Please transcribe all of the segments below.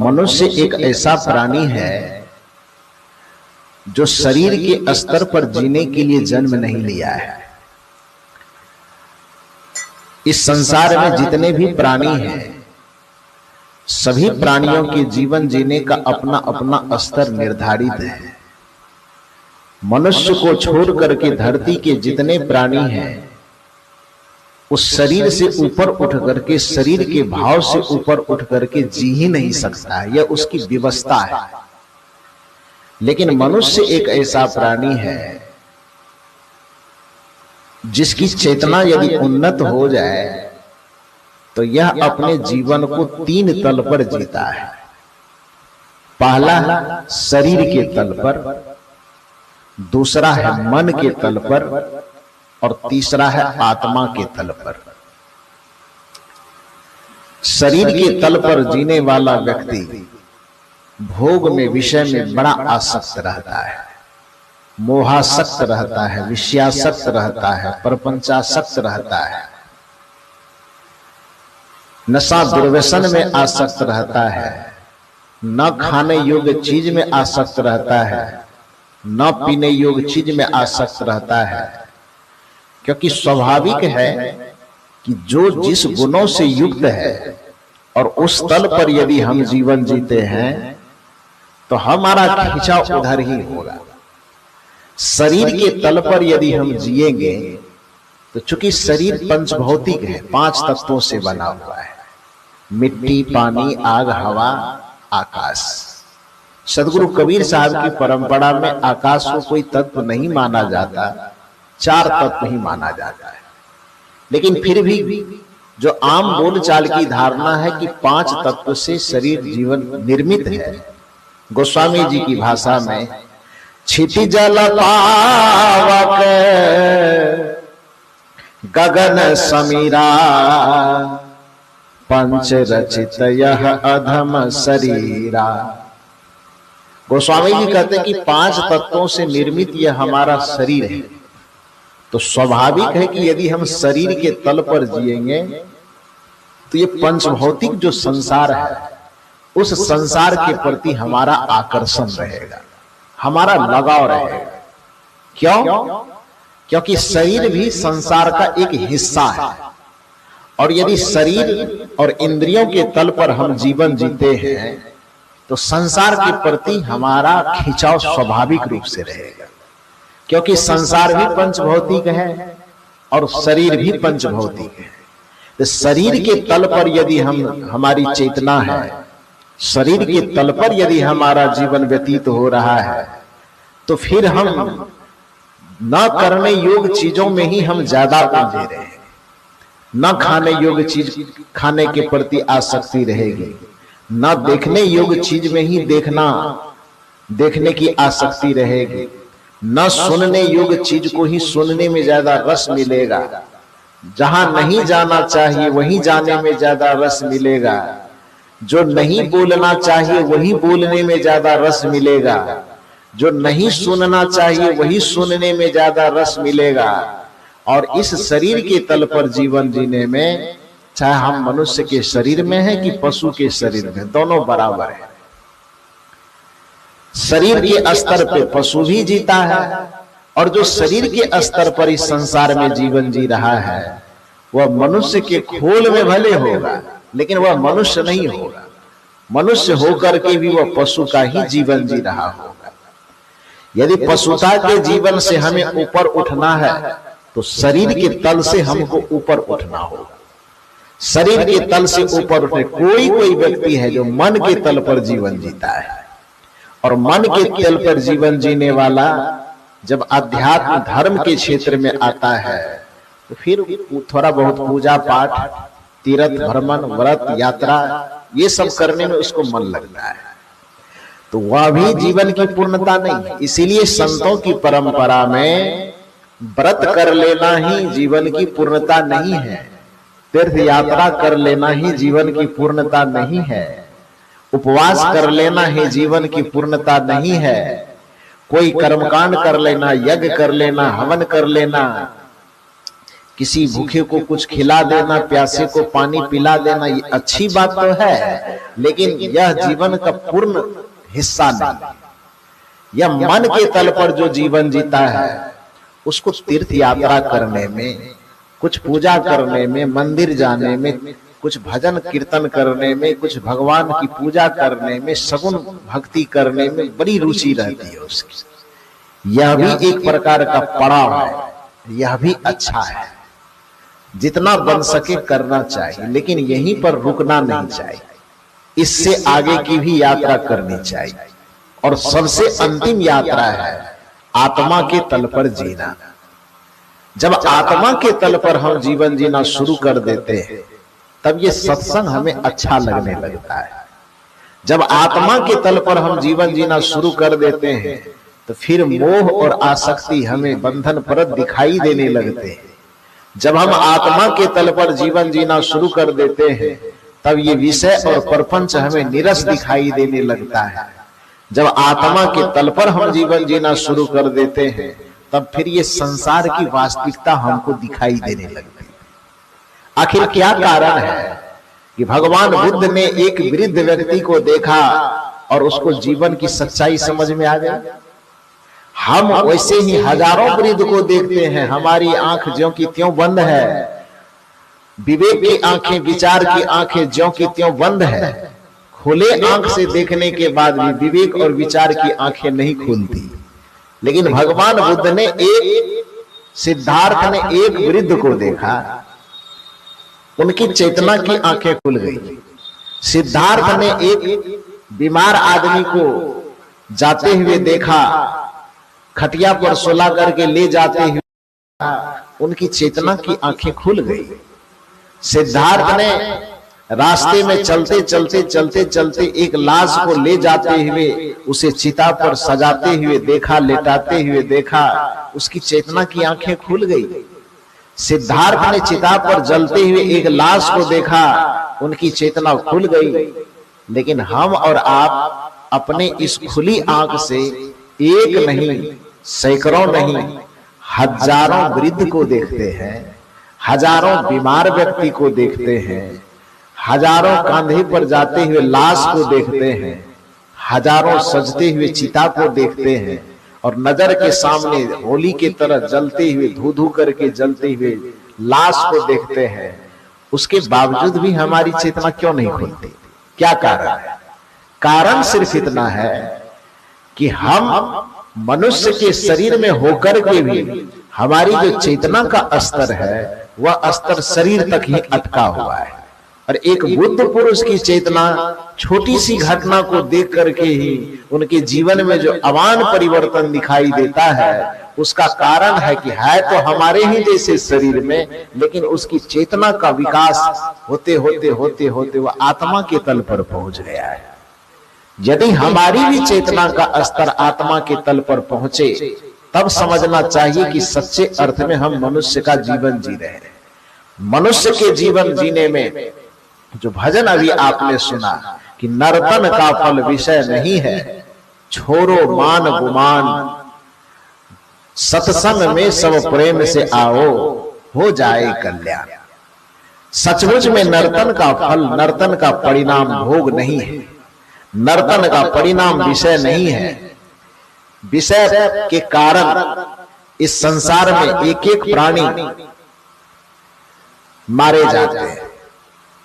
मनुष्य एक ऐसा प्राणी है जो शरीर के स्तर पर जीने के लिए जन्म नहीं लिया है। इस संसार में जितने भी प्राणी हैं, सभी प्राणियों के जीवन जीने का अपना अपना स्तर निर्धारित है। मनुष्य को छोड़ करके धरती के जितने प्राणी हैं, उस शरीर से ऊपर उठ करके, शरीर के भाव से ऊपर उठ करके जी ही नहीं सकता है, यह उसकी व्यवस्था है। लेकिन मनुष्य एक ऐसा प्राणी है जिसकी चेतना यदि उन्नत हो जाए तो यह अपने जीवन को 3 तल पर जीता है। पहला शरीर के तल पर, दूसरा है मन के तल पर, और तीसरा है आत्मा के तल पर। शरीर के तल पर जीने वाला व्यक्ति भोग में, विषय में बड़ा आसक्त रहता है, मोहासक्त रहता है, विषयासक्त रहता है, प्रपंचासक्त रहता है, नशा दुर्व्यसन में आसक्त रहता है, न खाने योग्य चीज में आसक्त रहता है, न पीने योग्य चीज में आसक्त रहता है। क्योंकि स्वाभाविक है कि जो जिस गुणों से युक्त है और उस तल पर यदि हम जीवन जीते हैं तो हमारा खिंचाव उधर ही होगा। शरीर के तल पर यदि हम जिएंगे तो चूंकि शरीर पंचभौतिक है, 5 तत्वों से बना हुआ है, मिट्टी, पानी, आग, हवा, आकाश। सदगुरु कबीर साहब की परंपरा में आकाश को कोई तत्व नहीं माना जाता, 4 तत्व ही माना जाता है। लेकिन फिर भी जो आम बोलचाल की धारणा है कि 5 तत्व से शरीर जीवन निर्मित है। गोस्वामी जी की भाषा में छिति जल पावक गगन समीरा पंच रचित यह अधम शरीरा। गोस्वामी जी कहते हैं कि 5 तत्वों से निर्मित यह हमारा शरीर है। तो स्वाभाविक है कि यदि हम शरीर के तल पर जिएंगे तो ये पंचभौतिक जो संसार है, उस संसार के प्रति हमारा आकर्षण रहेगा, हमारा लगाव रहेगा। क्यों? क्योंकि शरीर भी संसार का एक हिस्सा है। और यदि शरीर और इंद्रियों के तल पर हम जीवन जीते हैं तो संसार के प्रति हमारा खिंचाव स्वाभाविक रूप से रहेगा। क्योंकि संसार भी पंचभौतिक है और शरीर भी पंचभौतिक है। तो शरीर के तल पर यदि हमारी चेतना है, शरीर के तल पर यदि हमारा जीवन व्यतीत हो रहा है तो फिर हम न करने योग्य चीजों में ही हम ज्यादा उलझे रहे हैं। न खाने योग्य चीज खाने के प्रति आसक्ति रहेगी, न देखने योग्य चीज में ही देखने की आसक्ति रहेगी, न सुनने योग्य चीज को ही सुनने में ज्यादा रस मिलेगा, जहां नहीं जाना चाहिए वहीं जाने में ज्यादा रस मिलेगा, जो नहीं बोलना चाहिए वही बोलने में ज्यादा रस मिलेगा, जो नहीं सुनना चाहिए वही सुनने में ज्यादा रस मिलेगा। और इस शरीर के तल पर जीवन जीने में, चाहे हम मनुष्य के शरीर में है कि पशु के शरीर में, दोनों बराबर है। शरीर के स्तर पे पशु भी जीता है और जो शरीर के स्तर पर इस संसार में जीवन जी रहा है वह मनुष्य के खोल में भले होगा लेकिन वह मनुष्य नहीं होगा। मनुष्य होकर के भी वह पशु का ही जीवन जी रहा होगा। यदि पशुता के जीवन से हमें ऊपर उठना है तो शरीर के तल से हमको ऊपर उठना होगा। शरीर के तल से ऊपर उठे कोई व्यक्ति है जो मन के तल पर जीवन जीता है, और मन के तल पर जीवन जीने वाला जब अध्यात्म धर्म के क्षेत्र में आता है तो फिर थोड़ा बहुत पूजा पाठ, तीर्थ भ्रमण, व्रत, यात्रा, ये सब करने में उसको मन लगता है। तो वह भी जीवन की पूर्णता नहीं है। इसीलिए संतों की परंपरा में व्रत कर लेना ही जीवन की पूर्णता नहीं है, तीर्थ यात्रा कर लेना ही जीवन की पूर्णता नहीं है, उपवास कर लेना ही जीवन की पूर्णता नहीं है, कोई कर्मकांड कर लेना, यज्ञ कर लेना, हवन कर लेना, किसी भूखे को कुछ खिला देना, प्यासे को पानी पिला देना, ये अच्छी बात तो है, लेकिन यह जीवन का पूर्ण हिस्सा नहीं। यह मन के तल पर जो जीवन जीता है, उसको तीर्थ यात्रा करने में, कुछ पूजा करने में, मंदिर जाने में, कुछ भजन कीर्तन करने में, कुछ भगवान की पूजा करने में, सगुण भक्ति करने में बड़ी रुचि रहती है उसकी। यह भी एक प्रकार का पड़ाव है, यह भी अच्छा है, जितना बन सके करना चाहिए, लेकिन यहीं पर रुकना नहीं चाहिए, इससे आगे की भी यात्रा करनी चाहिए। और सबसे अंतिम यात्रा है आत्मा के तल पर जीना। जब आत्मा के तल पर हम जीवन जीना शुरू कर देते हैं, तब ये सत्संग हमें अच्छा लगने लगता है। जब आत्मा के तल पर हम जीवन जीना शुरू कर देते हैं, तो फिर मोह और आसक्ति हमें बंधन परत दिखाई देने लगते हैं। जब हम आत्मा के तल पर जीवन जीना शुरू कर देते हैं, तब ये विषय और प्रपंच हमें नीरस दिखाई देने लगता है। जब आत्मा के तल पर हम जीवन जीना शुरू कर देते हैं, तब फिर ये संसार की वास्तविकता हमको दिखाई देने लगती है। आखिर क्या कारण है कि भगवान बुद्ध ने एक वृद्ध व्यक्ति को देखा और उसको जीवन की सच्चाई समझ में आ गई? हम वैसे ही हजारों वृद्ध को देखते हैं, हमारी आंख ज्यों की त्यों बंद है, विवेक की आंखें, विचार की आंखें ज्यों की त्यों बंद है। खुले आंख से देखने के बाद भी विवेक और विचार की आंखें नहीं खुलती। लेकिन भगवान बुद्ध ने सिद्धार्थ ने एक वृद्ध को देखा, उनकी चेतना की आंखें खुल गई। सिद्धार्थ ने एक बीमार आदमी को जाते हुए देखा, खटिया पर सुला करके ले जाते हुए उनकी चेतना की आंखें खुल गई। सिद्धार्थ ने रास्ते में चलते चलते चलते चलते एक लाश को ले जाते हुए उसे चिता पर सजाते हुए देखा, लेटाते हुए देखा, उसकी चेतना की आंखें खुल गई। सिद्धार्थ ने चिता पर जलते हुए एक लाश को देखा, उनकी चेतना खुल गई। लेकिन हम और आप अपने इस खुली आंख से एक नहीं, सैकड़ों नहीं, हजारों वृद्ध को देखते हैं, हजारों बीमार व्यक्ति को देखते हैं, हजारों कांधे पर जाते हुए लाश को देखते हैं, हजारों सजते हुए चिता को देखते हैं, और नजर के सामने होली की तरह जलते हुए, धू धू करके जलते हुए लाश को देखते हैं। उसके बावजूद भी हमारी चेतना क्यों नहीं खुलती? क्या कारण है? कारण सिर्फ इतना है कि हम मनुष्य के शरीर में होकर के भी हमारी जो चेतना का स्तर है, वह स्तर शरीर तक ही अटका हुआ है। और एक बुद्ध पुरुष की चेतना छोटी सी घटना को देख करके ही उनके जीवन में जो अवान परिवर्तन दिखाई देता है, उसका कारण है कि है तो हमारे ही जैसे शरीर में, लेकिन उसकी चेतना का विकास होते होते होते होते वह आत्मा के तल पर पहुंच गया है। यदि हमारी भी चेतना का स्तर आत्मा के तल पर पहुंचे, तब समझना चाहिए कि सच्चे अर्थ में हम मनुष्य का जीवन जी रहे हैं। मनुष्य के जीवन जीने में जो भजन अभी आपने सुना कि नर्तन का फल विषय नहीं है, छोड़ो मान गुमान, सत्संग में सब प्रेम से आओ, हो जाए कल्याण। सचमुच में नर्तन का फल, नर्तन का परिणाम भोग नहीं है, नर्तन का परिणाम विषय नहीं है। विषय के कारण इस संसार में एक एक प्राणी मारे जाते हैं,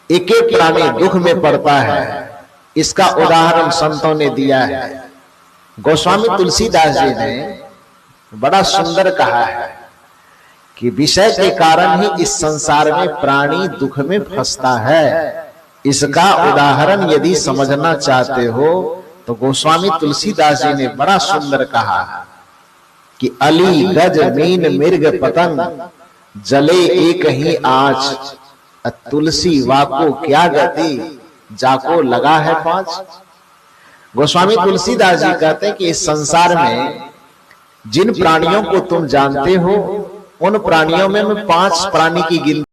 एक एक प्राणी दुख में पड़ता है। इसका उदाहरण संतों ने दिया है। गोस्वामी तुलसीदास जी ने बड़ा सुंदर कहा है कि विषय के कारण ही इस संसार में प्राणी दुख में फंसता है। इसका उदाहरण यदि समझना चाहते हो तो गोस्वामी तुलसीदास जी ने बड़ा सुंदर कहा कि अली गज मीन मृग पतंग, जले एक ही आँच, तुलसी वाको क्या गति, जाको लगा है पांच। गोस्वामी तुलसीदास जी कहते हैं कि इस संसार में जिन प्राणियों को तुम जानते हो, उन प्राणियों में मैं 5 प्राणी की गिनती